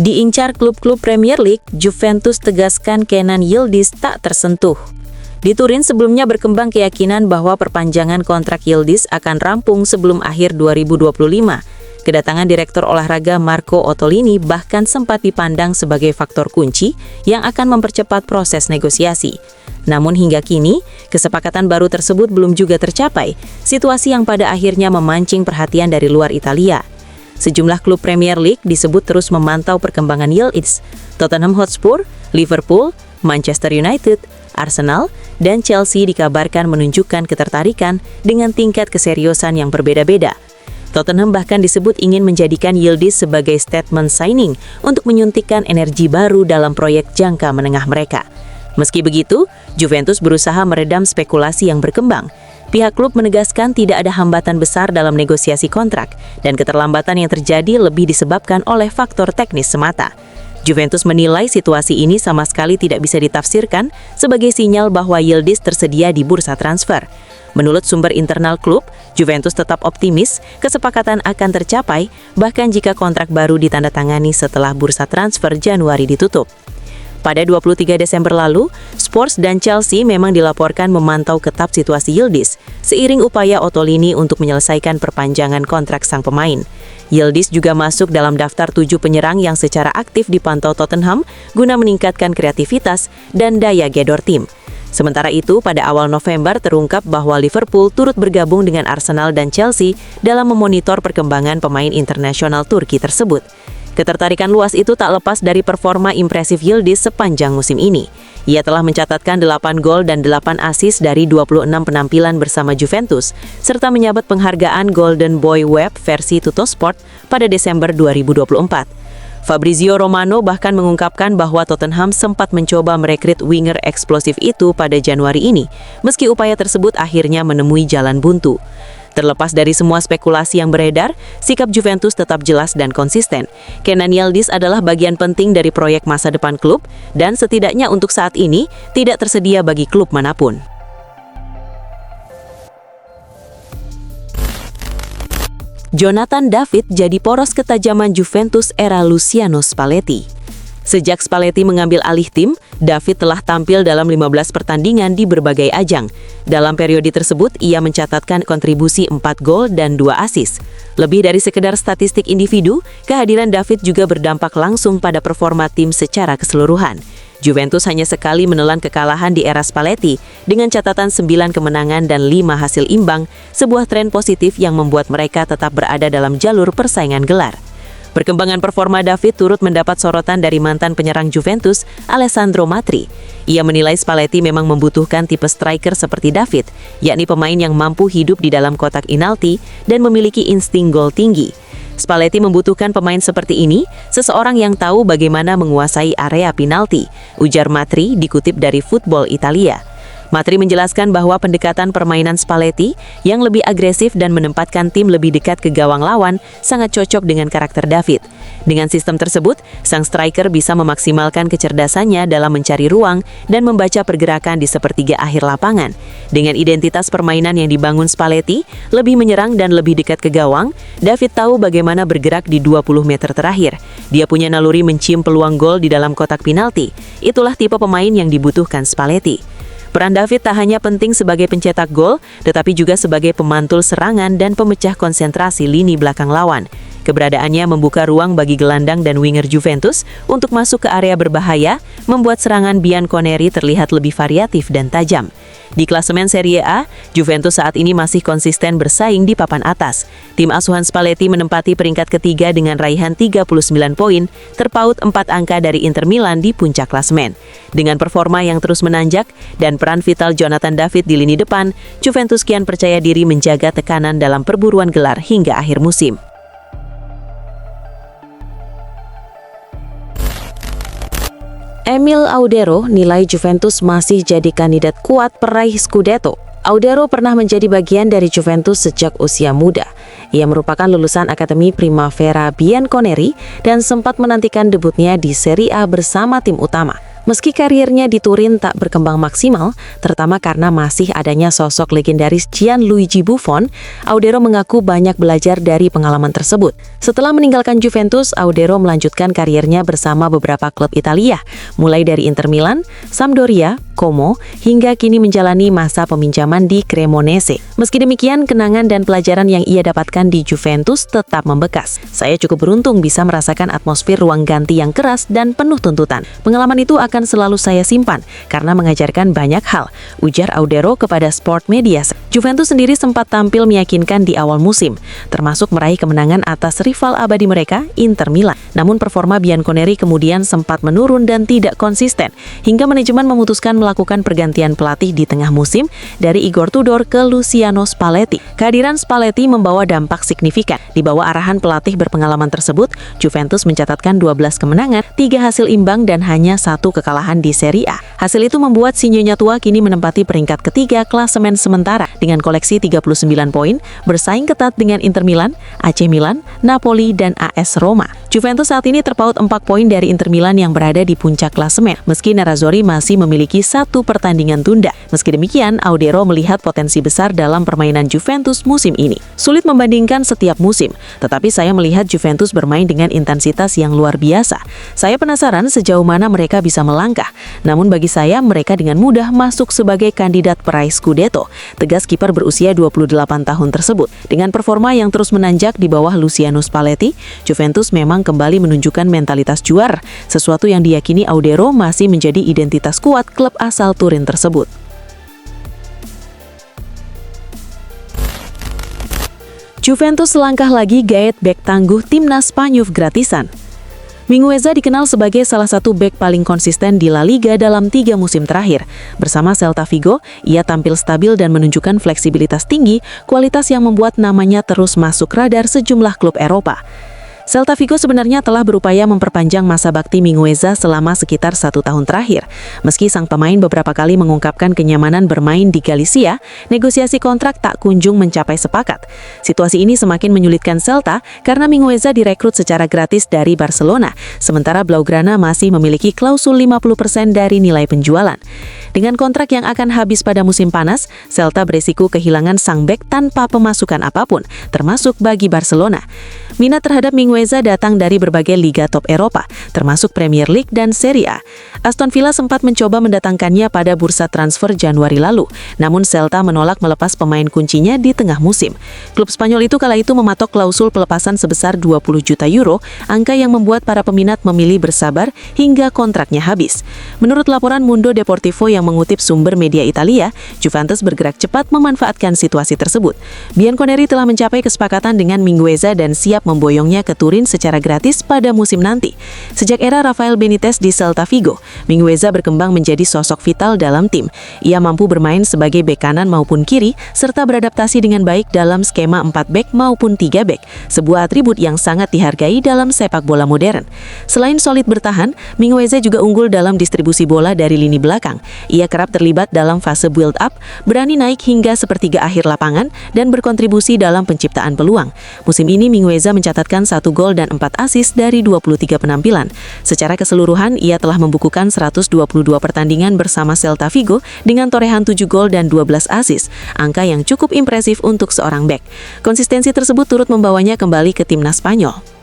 Diincar klub-klub Premier League, Juventus tegaskan Kenan Yildiz tak tersentuh. Di Turin sebelumnya berkembang keyakinan bahwa perpanjangan kontrak Yildiz akan rampung sebelum akhir 2025. Kedatangan Direktur Olahraga Marco Ottolini bahkan sempat dipandang sebagai faktor kunci yang akan mempercepat proses negosiasi. Namun hingga kini, kesepakatan baru tersebut belum juga tercapai, situasi yang pada akhirnya memancing perhatian dari luar Italia. Sejumlah klub Premier League disebut terus memantau perkembangan Yildiz. Tottenham Hotspur, Liverpool, Manchester United, Arsenal, dan Chelsea dikabarkan menunjukkan ketertarikan dengan tingkat keseriusan yang berbeda-beda. Tottenham bahkan disebut ingin menjadikan Yildiz sebagai statement signing untuk menyuntikkan energi baru dalam proyek jangka menengah mereka. Meski begitu, Juventus berusaha meredam spekulasi yang berkembang. Pihak klub menegaskan tidak ada hambatan besar dalam negosiasi kontrak, dan keterlambatan yang terjadi lebih disebabkan oleh faktor teknis semata. Juventus menilai situasi ini sama sekali tidak bisa ditafsirkan sebagai sinyal bahwa Yildiz tersedia di bursa transfer. Menurut sumber internal klub, Juventus tetap optimis kesepakatan akan tercapai, bahkan jika kontrak baru ditandatangani setelah bursa transfer Januari ditutup. Pada 23 Desember lalu, Spurs dan Chelsea memang dilaporkan memantau ketat situasi Yildiz, seiring upaya Ottolini untuk menyelesaikan perpanjangan kontrak sang pemain. Yildiz juga masuk dalam daftar 7 penyerang yang secara aktif dipantau Tottenham guna meningkatkan kreativitas dan daya gedor tim. Sementara itu, pada awal November terungkap bahwa Liverpool turut bergabung dengan Arsenal dan Chelsea dalam memonitor perkembangan pemain internasional Turki tersebut. Ketertarikan luas itu tak lepas dari performa impresif Yildiz sepanjang musim ini. Ia telah mencatatkan 8 gol dan 8 assist dari 26 penampilan bersama Juventus, serta menyabet penghargaan Golden Boy Web versi Tuttosport pada Desember 2024. Fabrizio Romano bahkan mengungkapkan bahwa Tottenham sempat mencoba merekrut winger eksplosif itu pada Januari ini, meski upaya tersebut akhirnya menemui jalan buntu. Terlepas dari semua spekulasi yang beredar, sikap Juventus tetap jelas dan konsisten. Kenan Yildiz adalah bagian penting dari proyek masa depan klub, dan setidaknya untuk saat ini tidak tersedia bagi klub manapun. Jonathan David jadi poros ketajaman Juventus era Luciano Spalletti. Sejak Spalletti mengambil alih tim, David telah tampil dalam 15 pertandingan di berbagai ajang. Dalam periode tersebut, ia mencatatkan kontribusi 4 gol dan 2 assist. Lebih dari sekedar statistik individu, kehadiran David juga berdampak langsung pada performa tim secara keseluruhan. Juventus hanya sekali menelan kekalahan di era Spalletti dengan catatan 9 kemenangan dan 5 hasil imbang, sebuah tren positif yang membuat mereka tetap berada dalam jalur persaingan gelar. Perkembangan performa David turut mendapat sorotan dari mantan penyerang Juventus, Alessandro Matri. Ia menilai Spalletti memang membutuhkan tipe striker seperti David, yakni pemain yang mampu hidup di dalam kotak inalti dan memiliki insting gol tinggi. Spalletti membutuhkan pemain seperti ini, seseorang yang tahu bagaimana menguasai area penalti, ujar Matri dikutip dari Football Italia. Matri menjelaskan bahwa pendekatan permainan Spalletti yang lebih agresif dan menempatkan tim lebih dekat ke gawang lawan sangat cocok dengan karakter David. Dengan sistem tersebut, sang striker bisa memaksimalkan kecerdasannya dalam mencari ruang dan membaca pergerakan di sepertiga akhir lapangan. Dengan identitas permainan yang dibangun Spalletti, lebih menyerang dan lebih dekat ke gawang, David tahu bagaimana bergerak di 20 meter terakhir. Dia punya naluri mencium peluang gol di dalam kotak penalti. Itulah tipe pemain yang dibutuhkan Spalletti. Peran David tak hanya penting sebagai pencetak gol, tetapi juga sebagai pemantul serangan dan pemecah konsentrasi lini belakang lawan. Keberadaannya membuka ruang bagi gelandang dan winger Juventus untuk masuk ke area berbahaya, membuat serangan Bianconeri terlihat lebih variatif dan tajam. Di klasemen Serie A, Juventus saat ini masih konsisten bersaing di papan atas. Tim asuhan Spalletti menempati peringkat ketiga dengan raihan 39 poin, terpaut 4 angka dari Inter Milan di puncak klasemen. Dengan performa yang terus menanjak dan peran vital Jonathan David di lini depan, Juventus kian percaya diri menjaga tekanan dalam perburuan gelar hingga akhir musim. Emil Audero nilai Juventus masih jadi kandidat kuat peraih Scudetto. Audero pernah menjadi bagian dari Juventus sejak usia muda. Ia merupakan lulusan Akademi Primavera Bianconeri dan sempat menantikan debutnya di Serie A bersama tim utama. Meski karirnya di Turin tak berkembang maksimal, terutama karena masih adanya sosok legendaris Gianluigi Buffon, Audero mengaku banyak belajar dari pengalaman tersebut. Setelah meninggalkan Juventus, Audero melanjutkan karirnya bersama beberapa klub Italia, mulai dari Inter Milan, Sampdoria, Como, hingga kini menjalani masa peminjaman di Cremonese. Meski demikian, kenangan dan pelajaran yang ia dapatkan di Juventus tetap membekas. Saya cukup beruntung bisa merasakan atmosfer ruang ganti yang keras dan penuh tuntutan. Pengalaman itu akan selalu saya simpan karena mengajarkan banyak hal, ujar Audero kepada Sport Media. Juventus sendiri sempat tampil meyakinkan di awal musim, termasuk meraih kemenangan atas rival abadi mereka, Inter Milan. Namun performa Bianconeri kemudian sempat menurun dan tidak konsisten, hingga manajemen memutuskan melakukan pergantian pelatih di tengah musim dari Igor Tudor ke Luciano Spalletti. Kehadiran Spalletti membawa dampak signifikan. Di bawah arahan pelatih berpengalaman tersebut, Juventus mencatatkan 12 kemenangan, 3 hasil imbang dan hanya 1 kekalahan di Serie A. Hasil itu membuat si Nyonya tua kini menempati peringkat ketiga klasemen sementara dengan koleksi 39 poin, bersaing ketat dengan Inter Milan, AC Milan, Napoli, dan AS Roma. Juventus saat ini terpaut 4 poin dari Inter Milan yang berada di puncak klasemen, meski Nerazzurri masih memiliki 1 pertandingan tunda. Meski demikian, Audero melihat potensi besar dalam permainan Juventus musim ini. Sulit membandingkan setiap musim, tetapi saya melihat Juventus bermain dengan intensitas yang luar biasa. Saya penasaran sejauh mana mereka bisa melangkah. Namun bagi saya, mereka dengan mudah masuk sebagai kandidat peraih Scudetto, tegas kiper berusia 28 tahun tersebut. Dengan performa yang terus menanjak di bawah Luciano Spalletti, Juventus memang kembali menunjukkan mentalitas juara, sesuatu yang diyakini Audero masih menjadi identitas kuat klub asal Turin tersebut. Juventus selangkah lagi gaet bek tangguh timnas Spanyol gratisan. Mingueza dikenal sebagai salah satu bek paling konsisten di La Liga dalam 3 musim terakhir. Bersama Celta Vigo, ia tampil stabil dan menunjukkan fleksibilitas tinggi, kualitas yang membuat namanya terus masuk radar sejumlah klub Eropa. Celta Vigo sebenarnya telah berupaya memperpanjang masa bakti Mingueza selama sekitar 1 tahun terakhir. Meski sang pemain beberapa kali mengungkapkan kenyamanan bermain di Galicia, negosiasi kontrak tak kunjung mencapai sepakat. Situasi ini semakin menyulitkan Celta karena Mingueza direkrut secara gratis dari Barcelona, sementara Blaugrana masih memiliki klausul 50% dari nilai penjualan. Dengan kontrak yang akan habis pada musim panas, Celta beresiko kehilangan sang bek tanpa pemasukan apapun, termasuk bagi Barcelona. Minat terhadap Mingueza datang dari berbagai liga top Eropa, termasuk Premier League dan Serie A. Aston Villa sempat mencoba mendatangkannya pada bursa transfer Januari lalu, namun Celta menolak melepas pemain kuncinya di tengah musim. Klub Spanyol itu kala itu mematok klausul pelepasan sebesar 20 juta euro, angka yang membuat para peminat memilih bersabar hingga kontraknya habis. Menurut laporan Mundo Deportivo yang mengutip sumber media Italia, Juventus bergerak cepat memanfaatkan situasi tersebut. Bianconeri telah mencapai kesepakatan dengan Mingueza dan siap memboyongnya ke Turin secara gratis pada musim nanti. Sejak era Rafael Benitez di Celta Vigo, Mingueza berkembang menjadi sosok vital dalam tim. Ia mampu bermain sebagai bek kanan maupun kiri, serta beradaptasi dengan baik dalam skema 4 bek maupun 3 bek, sebuah atribut yang sangat dihargai dalam sepak bola modern. Selain solid bertahan, Mingueza juga unggul dalam distribusi bola dari lini belakang. Ia kerap terlibat dalam fase build-up, berani naik hingga sepertiga akhir lapangan, dan berkontribusi dalam penciptaan peluang. Musim ini Mingueza mencatatkan 1 gol dan 4 assist dari 23 penampilan. Secara keseluruhan, ia telah membukukan 122 pertandingan bersama Celta Vigo dengan torehan 7 gol dan 12 assist, angka yang cukup impresif untuk seorang bek. Konsistensi tersebut turut membawanya kembali ke timnas Spanyol.